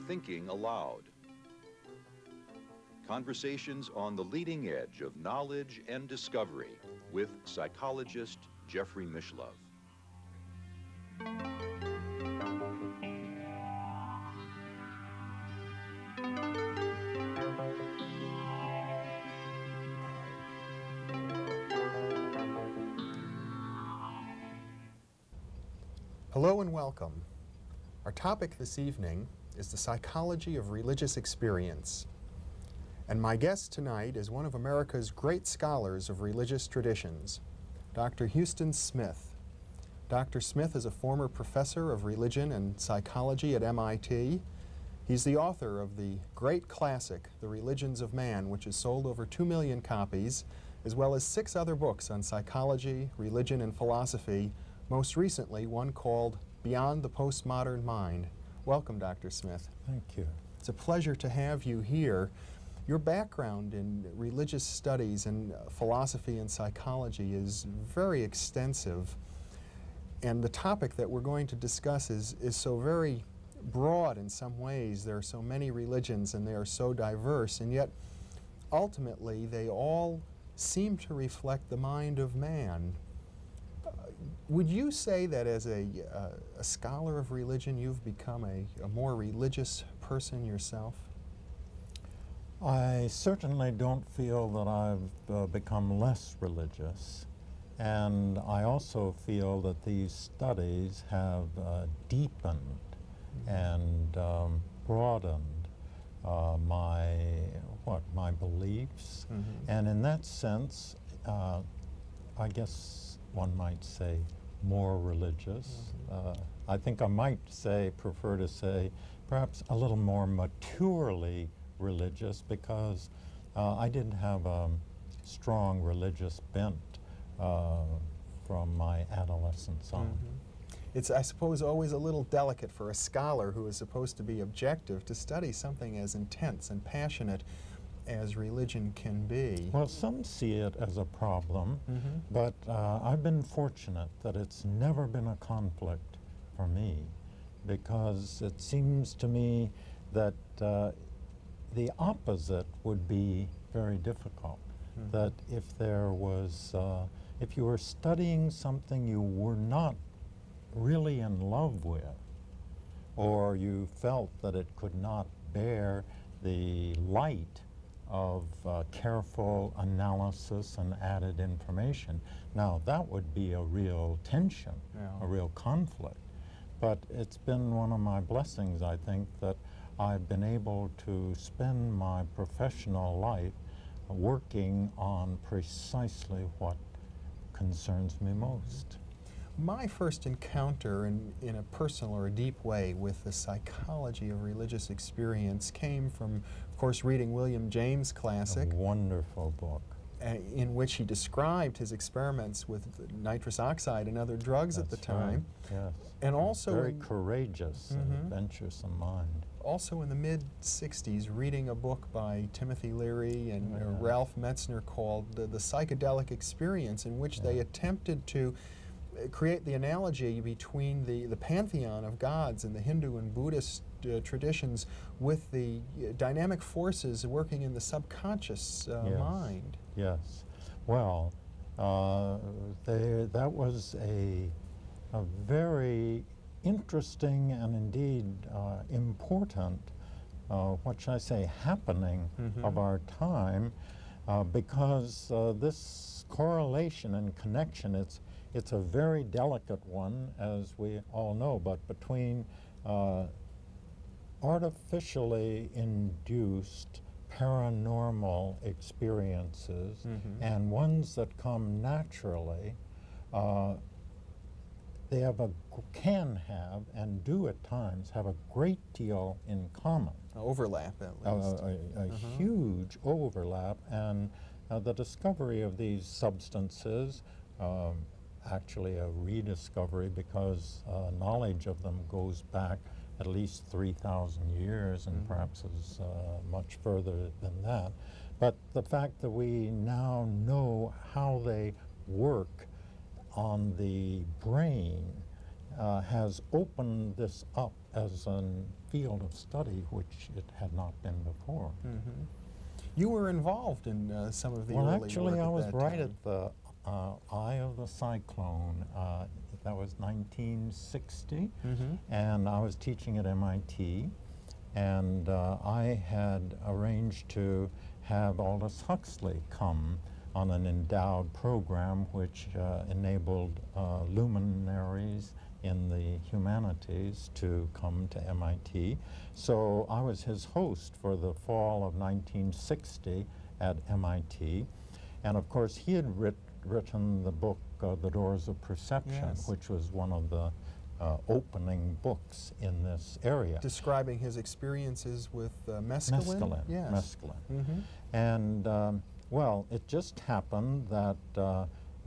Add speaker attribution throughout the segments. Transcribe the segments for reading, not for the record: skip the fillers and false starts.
Speaker 1: Thinking Aloud. Conversations on the leading edge of knowledge and discovery with psychologist Jeffrey Mishlove.
Speaker 2: Hello and welcome. Our topic this evening is the psychology of religious experience. And my guest tonight is one of America's great scholars of religious traditions, Dr. Huston Smith. Dr. Smith is a former professor of religion and psychology at MIT. He's the author of the great classic, The Religions of Man, which has sold over 2 million copies, as well as 6 other books on psychology, religion, and philosophy, most recently one called Beyond the Postmodern Mind. Welcome, Dr. Smith.
Speaker 3: Thank you.
Speaker 2: It's a pleasure to have you here. Your background in religious studies and philosophy and psychology is very extensive, and the topic that we're going to discuss is so very broad in some ways. There are so many religions and they are so diverse, and yet ultimately they all seem to reflect the mind of man. Would you say that as a scholar of religion you've become a more religious person yourself?
Speaker 3: I certainly don't feel that I've become less religious, and I also feel that these studies have deepened and broadened my beliefs, and in that sense, I guess one might say more religious. I think I might prefer to say perhaps a little more maturely religious, because I didn't have a strong religious bent from my adolescence on.
Speaker 2: It's, I suppose, always a little delicate for a scholar who is supposed to be objective to study something as intense and passionate as religion can be.
Speaker 3: Well, some see it as a problem, but I've been fortunate that it's never been a conflict for me, because it seems to me that the opposite would be very difficult. That if there was, if you were studying something you were not really in love with, or you felt that it could not bear the light of careful analysis and added information, now that would be a real tension, a real conflict. But it's been one of my blessings, I think, that I've been able to spend my professional life working on precisely what concerns me most.
Speaker 2: My first encounter in a personal or a deep way with the psychology of religious experience came from, of course, reading William James' classic.
Speaker 3: A wonderful book.
Speaker 2: In which he described his experiments with nitrous oxide and other drugs at the time.
Speaker 3: Right. Yes.
Speaker 2: And also
Speaker 3: very courageous and adventuresome mind.
Speaker 2: Also in the mid-'60s, reading a book by Timothy Leary and Ralph Metzner called The Psychedelic Experience, in which they attempted to create the analogy between the pantheon of gods in the Hindu and Buddhist traditions with the dynamic forces working in the subconscious mind.
Speaker 3: Yes. Well, that was a very interesting and indeed important, what shall I say, happening of our time, because this correlation and connection, it's a very delicate one, as we all know, but between artificially induced paranormal experiences and ones that come naturally, they can have, and do at times, have a great deal in common.
Speaker 2: Overlap, at least.
Speaker 3: A huge overlap, and the discovery of these substances, actually a rediscovery, because knowledge of them goes back at least 3,000 years and perhaps as much further than that. But the fact that we now know how they work on the brain has opened this up as a field of study which it had not been before.
Speaker 2: Mm-hmm. You were involved in some of the early
Speaker 3: Actually,
Speaker 2: work
Speaker 3: I
Speaker 2: at
Speaker 3: was
Speaker 2: that
Speaker 3: right
Speaker 2: time.
Speaker 3: at the eye of the cyclone. That was 1960,
Speaker 2: Mm-hmm.
Speaker 3: and I was teaching at MIT, and I had arranged to have Aldous Huxley come on an endowed program which enabled luminaries in the humanities to come to MIT. So I was his host for the fall of 1960 at MIT. And of course, he had written the book, The Doors of Perception,
Speaker 2: Yes.
Speaker 3: which was one of the opening books in this area.
Speaker 2: Describing his experiences with mescaline?
Speaker 3: Mescaline.
Speaker 2: Yes.
Speaker 3: Mescaline.
Speaker 2: Mm-hmm.
Speaker 3: And well, it just happened that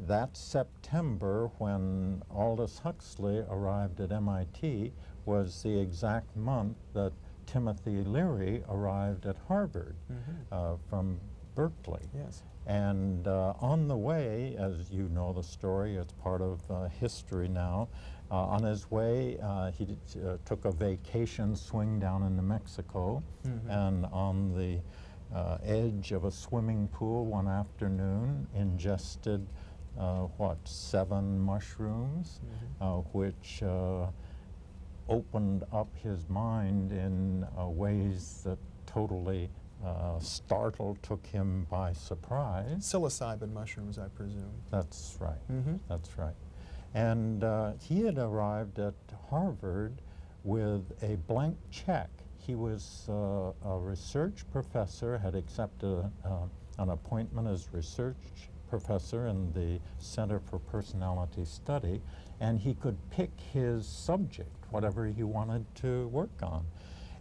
Speaker 3: that September, when Aldous Huxley arrived at MIT, was the exact month that Timothy Leary arrived at Harvard from Berkeley.
Speaker 2: Yes.
Speaker 3: And on the way, as you know the story, it's part of history now, on his way he took a vacation swing down into Mexico, and on the edge of a swimming pool one afternoon ingested 7 mushrooms, which opened up his mind in ways that totally startled, took him by surprise.
Speaker 2: Psilocybin mushrooms, I presume.
Speaker 3: That's right.
Speaker 2: Mm-hmm.
Speaker 3: That's right. And he had arrived at Harvard with a blank check. He was a research professor, had accepted an appointment as research professor in the Center for Personality Study, and he could pick his subject, whatever he wanted to work on.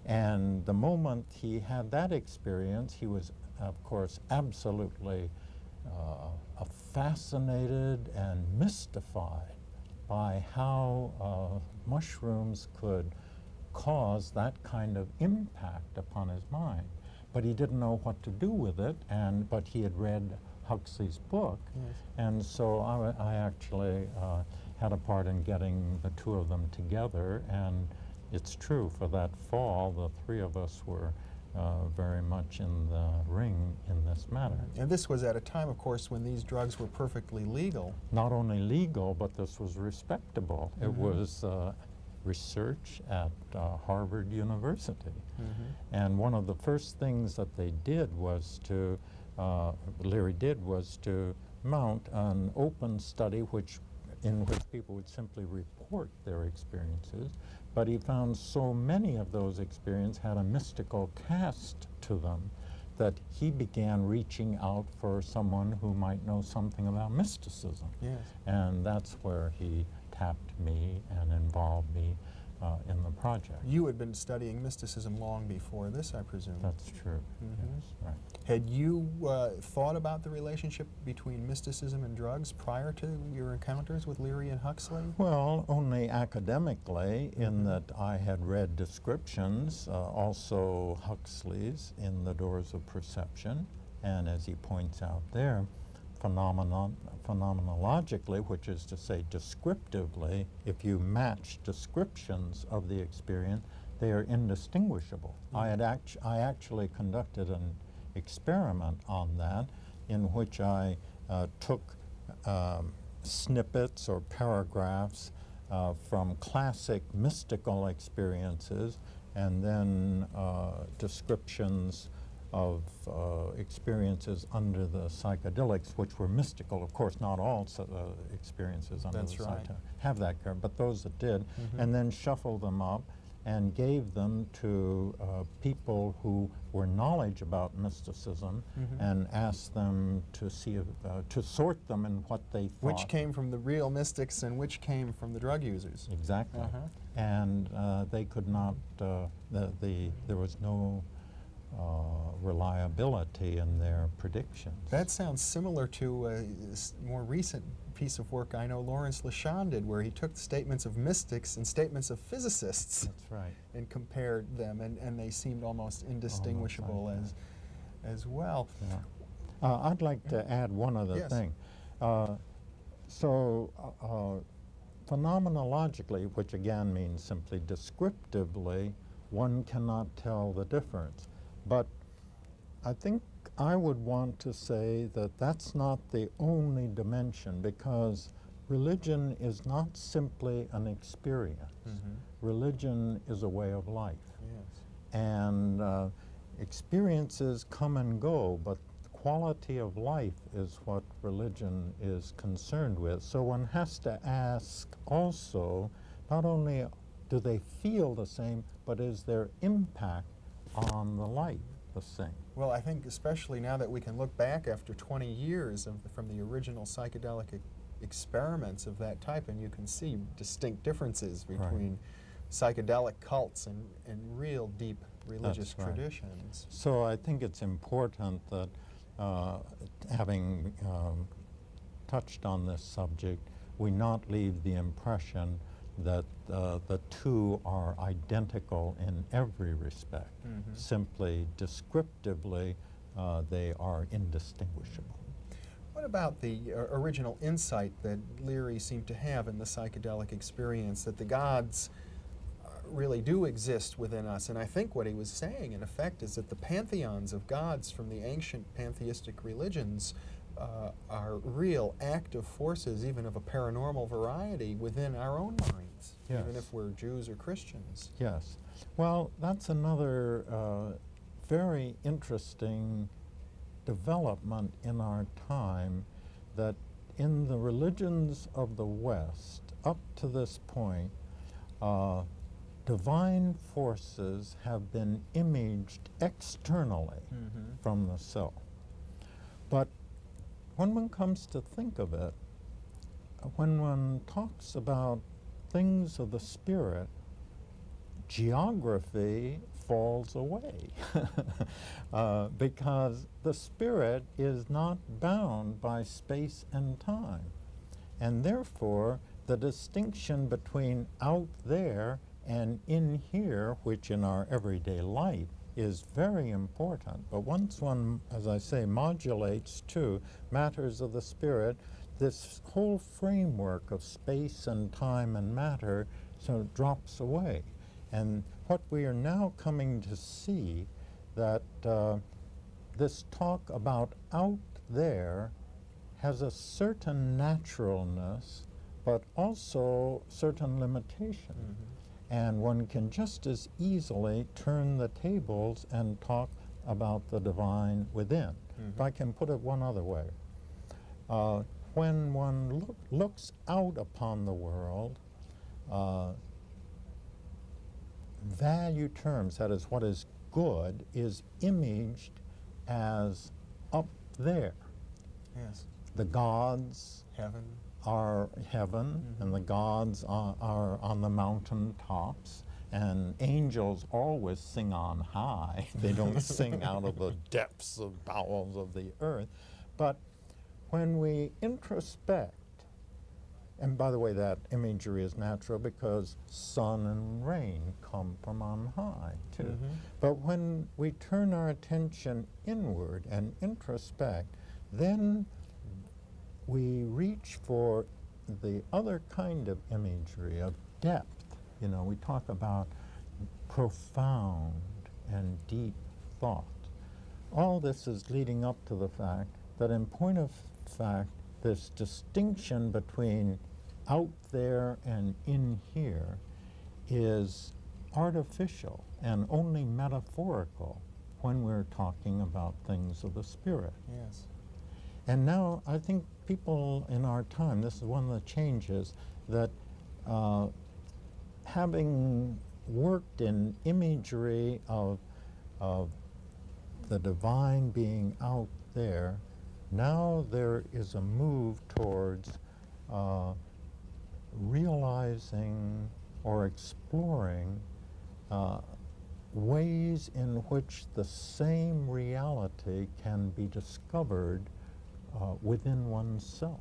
Speaker 3: And the moment he had that experience, he was, of course, absolutely fascinated and mystified by how mushrooms could cause that kind of impact upon his mind. But he didn't know what to do with it, but he had read Huxley's book, and so I actually had a part in getting the two of them together, and it's true, for that fall, the three of us were very much in the ring in this matter.
Speaker 2: And this was at a time, of course, when these drugs were perfectly legal.
Speaker 3: Not only legal, but this was respectable. It was research at Harvard University. And one of the first things that they did was to, Leary did, was to mount an open study in which people would simply report their experiences. But he found so many of those experiences had a mystical cast to them that he began reaching out for someone who might know something about mysticism.
Speaker 2: Yes.
Speaker 3: And that's where he tapped me and involved me in the project.
Speaker 2: You had been studying mysticism long before this, I presume.
Speaker 3: That's true. Yes, right.
Speaker 2: Had you thought about the relationship between mysticism and drugs prior to your encounters with Leary and Huxley?
Speaker 3: Well, only academically, in that I had read descriptions, also Huxley's in The Doors of Perception, and as he points out there, phenomenologically, which is to say descriptively, if you match descriptions of the experience, they are indistinguishable. I actually conducted an experiment on that in which I took snippets or paragraphs from classic mystical experiences and then descriptions of experiences under the psychedelics, which were mystical. Of course, not all experiences under the psychedelics have that kind, but those that did, and then shuffled them up and gave them to people who were knowledge about mysticism and asked them to see to sort them in what they thought.
Speaker 2: Which came from the real mystics and which came from the drug users.
Speaker 3: Exactly. And they could not, there was no reliability in their predictions.
Speaker 2: That sounds similar to a more recent piece of work I know Lawrence LeShan did, where he took statements of mystics and statements of physicists.
Speaker 3: That's right.
Speaker 2: And compared them, and they seemed almost indistinguishable as well.
Speaker 3: Yeah. I'd like to add one other thing. So phenomenologically, which again means simply descriptively, one cannot tell the difference. But I think I would want to say that that's not the only dimension, because religion is not simply an experience. Religion is a way of life.
Speaker 2: Yes.
Speaker 3: And experiences come and go, but quality of life is what religion is concerned with. So one has to ask also, not only do they feel the same, but is their impact on the life the same?
Speaker 2: Well, I think especially now that we can look back after 20 years from the original psychedelic experiments of that type, and you can see distinct differences between psychedelic cults and real deep religious traditions.
Speaker 3: So I think it's important that having touched on this subject, we not leave the impression that the two are identical in every respect. Simply descriptively, they are indistinguishable.
Speaker 2: What about the original insight that Leary seemed to have in the psychedelic experience, that the gods really do exist within us? And I think what he was saying, in effect, is that the pantheons of gods from the ancient pantheistic religions are real active forces, even of a paranormal variety, within our own minds, even if we're Jews or Christians.
Speaker 3: Yes. Well, that's another very interesting development in our time, that in the religions of the West, up to this point, divine forces have been imaged externally from the self. But when one comes to think of it, when one talks about things of the spirit, geography falls away because the spirit is not bound by space and time. And therefore, the distinction between out there and in here, which in our everyday life is very important. But once one, as I say, modulates to matters of the spirit, this whole framework of space and time and matter sort of drops away. And what we are now coming to see, that this talk about out there has a certain naturalness, but also certain limitation. And one can just as easily turn the tables and talk about the divine within. If I can put it one other way, when one looks out upon the world, value terms, that is, what is good, is imaged as up there.
Speaker 2: Yes.
Speaker 3: The gods
Speaker 2: Heaven.
Speaker 3: are heaven, and the gods are on the mountain tops, and angels always sing on high. They don't sing out of the depths of bowels of the earth. But when we introspect, and by the way, that imagery is natural because sun and rain come from on high, too. But when we turn our attention inward and introspect, then we reach for the other kind of imagery, of depth. You know, we talk about profound and deep thought. All this is leading up to the fact that, in point of fact, this distinction between out there and in here is artificial and only metaphorical when we're talking about things of the spirit.
Speaker 2: Yes.
Speaker 3: And now I think people in our time, this is one of the changes, that having worked in imagery of the divine being out there, now there is a move towards realizing or exploring ways in which the same reality can be discovered within oneself.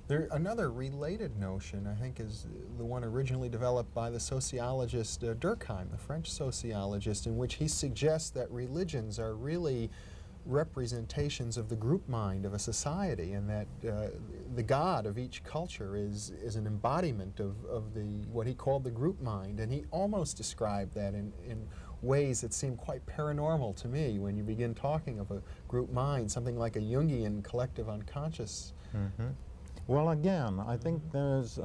Speaker 2: Another related notion, I think, is the one originally developed by the sociologist Durkheim, the French sociologist, in which he suggests that religions are really representations of the group mind of a society, and that the god of each culture is an embodiment of the what he called the group mind, and he almost described that in ways that seem quite paranormal to me when you begin talking of a group mind, something like a Jungian collective unconscious.
Speaker 3: Mm-hmm. Well, again, I think there's,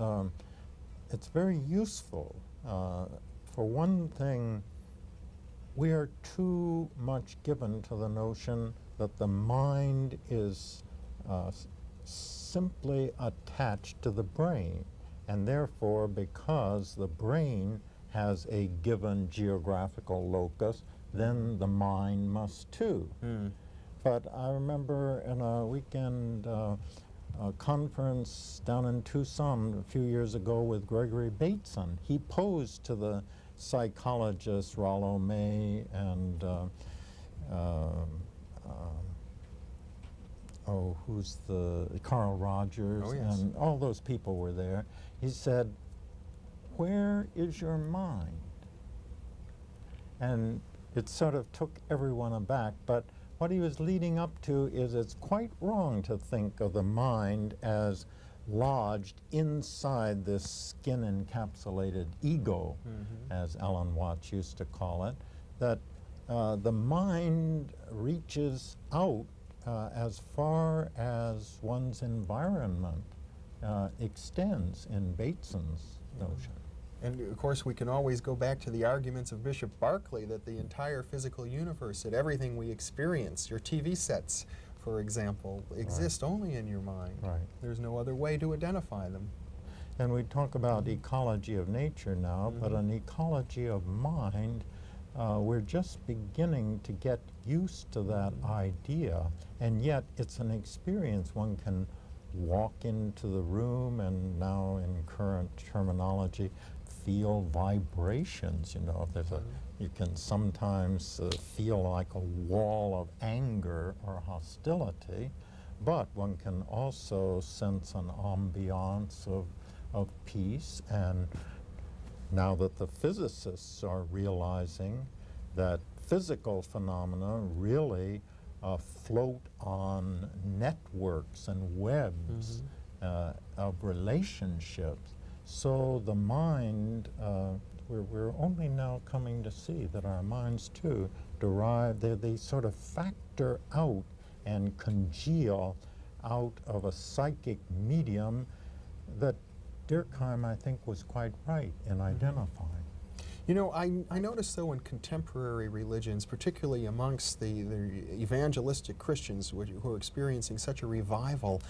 Speaker 3: it's very useful. For one thing, we are too much given to the notion that the mind is simply attached to the brain, and therefore, because the brain has a given geographical locus, then the mind must too. But I remember in a weekend conference down in Tucson a few years ago with Gregory Bateson. He posed to the psychologists Rollo May and who's the Carl Rogers,
Speaker 2: Oh, yes.
Speaker 3: and all those people were there. He said, "Where is your mind?" And it sort of took everyone aback, but what he was leading up to is it's quite wrong to think of the mind as lodged inside this skin-encapsulated ego, as Alan Watts used to call it, that the mind reaches out as far as one's environment extends in Bateson's notion.
Speaker 2: And of course, we can always go back to the arguments of Bishop Berkeley that the entire physical universe, that everything we experience, your TV sets, for example, exist only in your mind.
Speaker 3: Right.
Speaker 2: There's no other way to identify them.
Speaker 3: And we talk about ecology of nature now, but an ecology of mind, we're just beginning to get used to that idea, and yet it's an experience. One can walk into the room and now in current terminology feel vibrations. You know, there's you can sometimes feel like a wall of anger or hostility, but one can also sense an ambiance of peace. And now that the physicists are realizing that physical phenomena really float on networks and webs of relationships, so the mind, we're only now coming to see that our minds too derive, they sort of factor out and congeal out of a psychic medium that Durkheim, I think, was quite right in identifying.
Speaker 2: You know, I notice, though, in contemporary religions, particularly amongst the evangelistic Christians who are experiencing such a revival,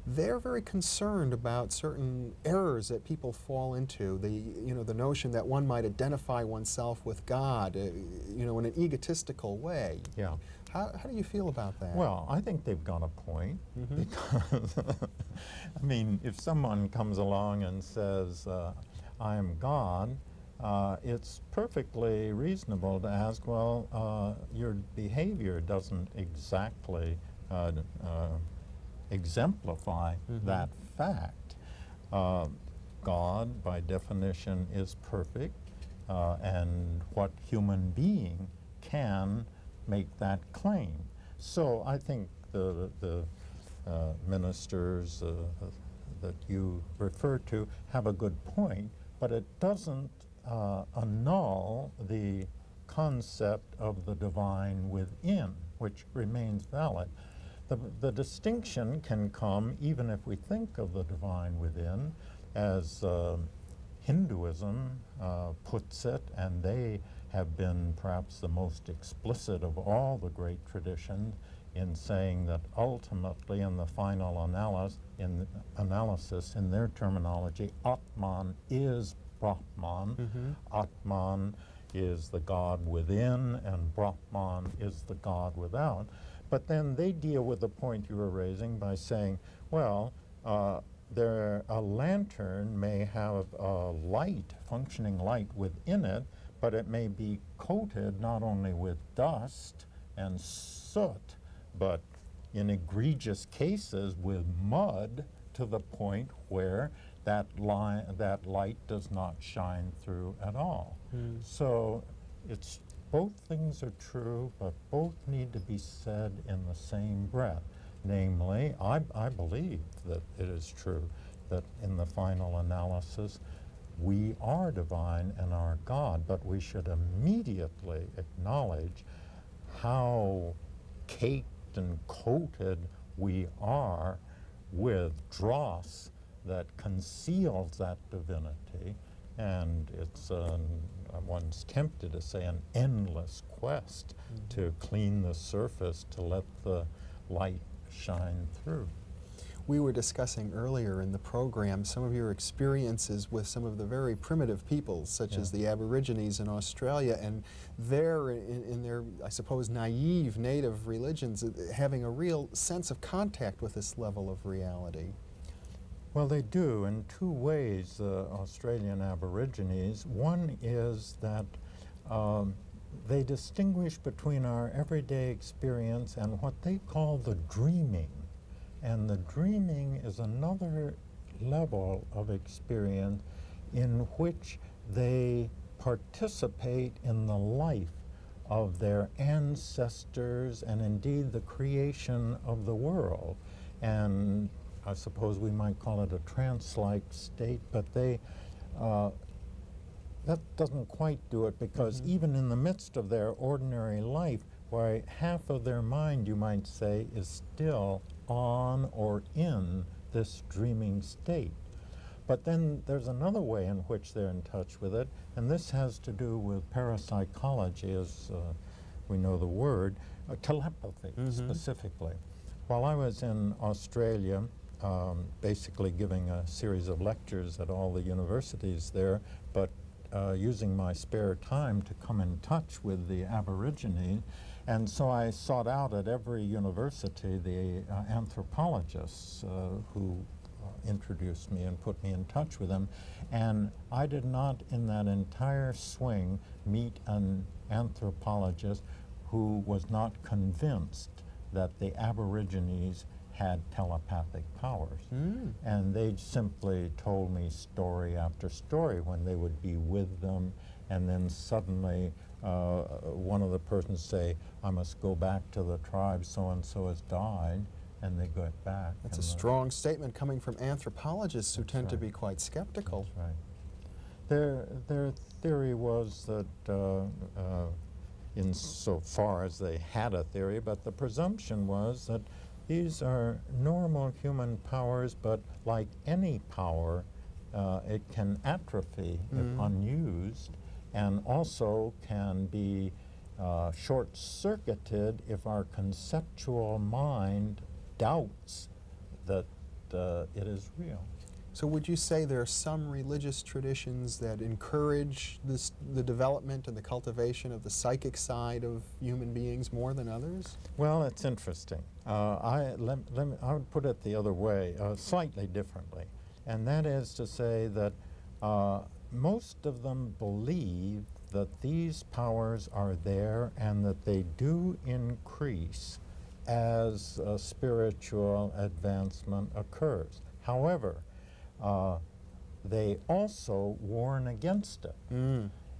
Speaker 2: they're very concerned about certain errors that people fall into. The notion that one might identify oneself with God, in an egotistical way.
Speaker 3: Yeah.
Speaker 2: How do you feel about that?
Speaker 3: Well, I think they've got a point, because, I mean, if someone comes along and says, I am God, it's perfectly reasonable to ask, well, your behavior doesn't exactly exemplify that fact. God, by definition, is perfect, and what human being can make that claim? So I think the ministers that you refer to have a good point, but it doesn't annul the concept of the divine within, which remains valid. The distinction can come even if we think of the divine within, as Hinduism puts it, and they have been perhaps the most explicit of all the great traditions in saying that ultimately, in the final analysis, in their terminology, Atman is Brahman. Atman is the God within, and Brahman is the God without. But then they deal with the point you were raising by saying, well, a lantern may have a light, functioning light within it, but it may be coated not only with dust and soot, but in egregious cases with mud, to the point where that light does not shine through at all. So it's both things are true, but both need to be said in the same breath. Namely, I believe that it is true that in the final analysis, we are divine and are God, but we should immediately acknowledge how caked and coated we are with dross that conceals that divinity, and it's one's tempted to say an endless quest to clean the surface, to let the light shine through.
Speaker 2: We were discussing earlier in the program some of your experiences with some of the very primitive peoples, such as the Aborigines in Australia, and they're in their, I suppose, naive native religions, having a real sense of contact with this level of reality.
Speaker 3: Well, they do in two ways, Australian Aborigines. One is that they distinguish between our everyday experience and what they call the dreaming. And the dreaming is another level of experience in which they participate in the life of their ancestors and indeed the creation of the world. And I suppose we might call it a trance-like state, but they, that doesn't quite do it, because even in the midst of their ordinary life, why half of their mind, you might say, is still on or in this dreaming state. But then there's another way in which they're in touch with it, and this has to do with parapsychology, as we know the word, telepathy specifically. While I was in Australia, basically giving a series of lectures at all the universities there, but using my spare time to come in touch with the Aborigines. And so I sought out at every university the anthropologists who introduced me and put me in touch with them. And I did not, in that entire swing, meet an anthropologist who was not convinced that the Aborigines had telepathic powers. And they simply told me story after story when they would be with them, and then suddenly one of the persons say, I must go back to the tribe, so-and-so has died, and they go back.
Speaker 2: That's a strong statement coming from anthropologists who tend to be quite skeptical.
Speaker 3: That's right. Their theory was that, insofar as they had a theory, but the presumption was that these are normal human powers, but like any power, it can atrophy if unused, and also can be short-circuited if our conceptual mind doubts that it is real.
Speaker 2: So would you say there are some religious traditions that encourage the development and the cultivation of the psychic side of human beings more than others?
Speaker 3: Well, it's interesting. I would put it the other way, slightly differently. And that is to say that most of them believe that these powers are there and that they do increase as spiritual advancement occurs. However, they also warn against it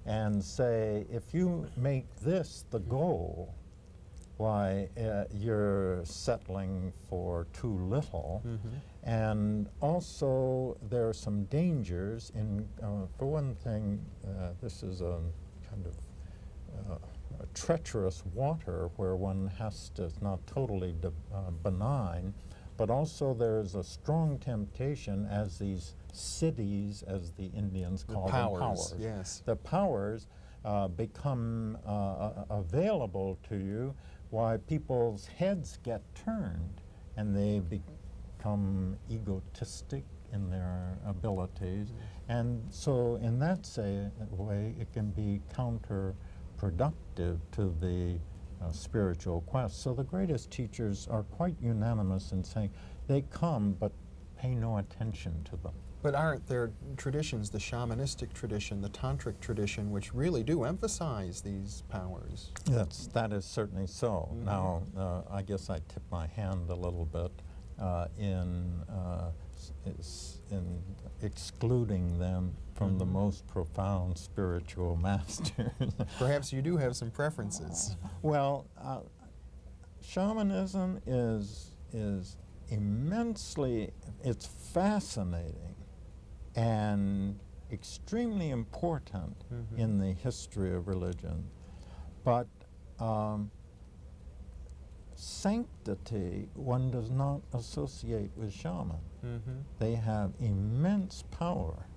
Speaker 3: and say, if you make this the goal, why, you're settling for too little. And also there are some dangers in, for one thing, this is a kind of a treacherous water where one has to, it's not totally benign, but also there's a strong temptation as these cities, as the Indians call them, powers.
Speaker 2: Yes.
Speaker 3: The powers become available to you, why people's heads get turned and they become egotistic in their abilities. And so in that way, it can be counterproductive to the spiritual quest. So the greatest teachers are quite unanimous in saying they come, but pay no attention to them.
Speaker 2: But aren't there traditions, the shamanistic tradition, the tantric tradition, which really do emphasize these powers?
Speaker 3: That is certainly so. Now, I guess I tip my hand a little bit in is in excluding them from the most profound spiritual masters.
Speaker 2: Perhaps you do have some preferences.
Speaker 3: Well, shamanism is immensely, it's fascinating and extremely important in the history of religion, but sanctity one does not associate with shaman. They have immense power,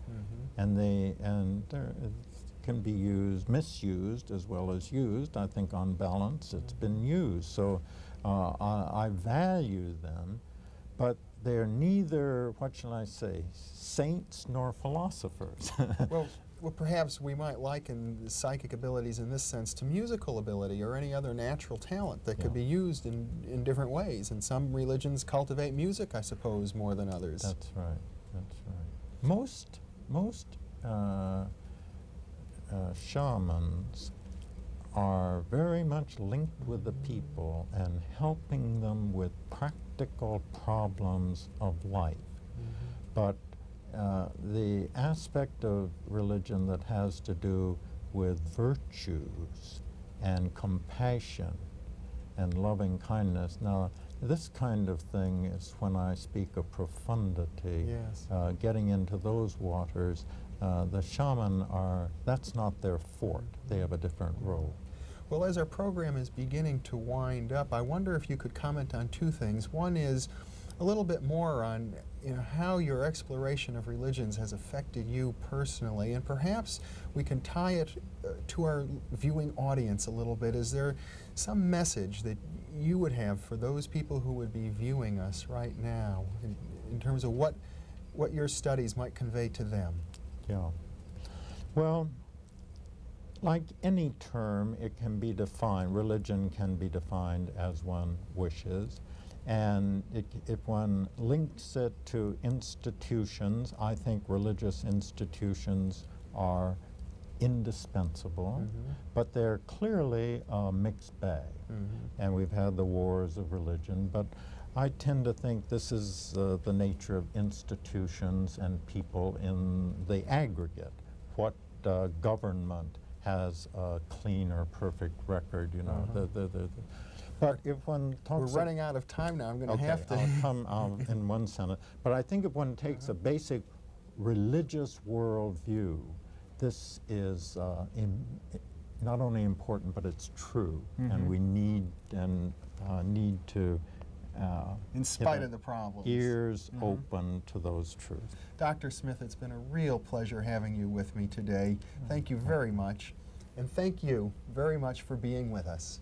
Speaker 3: and they can be used, misused as well as used. I think on balance it's been used. So I value them, but they're neither, what shall I say, saints nor philosophers.
Speaker 2: Well, perhaps we might liken the psychic abilities in this sense to musical ability or any other natural talent that could be used in different ways. And some religions cultivate music, I suppose, more than others.
Speaker 3: That's right. That's right. Most shamans are very much linked with the people and helping them with practical problems of life. But the aspect of religion that has to do with virtues and compassion and loving kindness. Now, this kind of thing is when I speak of profundity, getting into those waters. The shaman that's not their fort. They have a different role.
Speaker 2: Well, as our program is beginning to wind up, I wonder if you could comment on two things. One is a little bit more on how your exploration of religions has affected you personally, and perhaps we can tie it to our viewing audience a little bit. Is there some message that you would have for those people who would be viewing us right now in terms of what your studies might convey to them?
Speaker 3: Yeah. Well, like any term, it can be defined. Religion can be defined as one wishes. And if one links it to institutions, I think religious institutions are indispensable, but they're clearly a mixed bag. And we've had the wars of religion, but I tend to think this is the nature of institutions and people in the aggregate. What government has a clean or perfect record, But if one talks...
Speaker 2: We're running out of time now. I'm going to have to...
Speaker 3: I'll come in one sentence. But I think if one takes a basic religious worldview, this is not only important, but it's true. And we need to...
Speaker 2: in spite of the problems.
Speaker 3: Ears open to those truths.
Speaker 2: Dr. Smith, it's been a real pleasure having you with me today. Thank you very much. And thank you very much for being with us.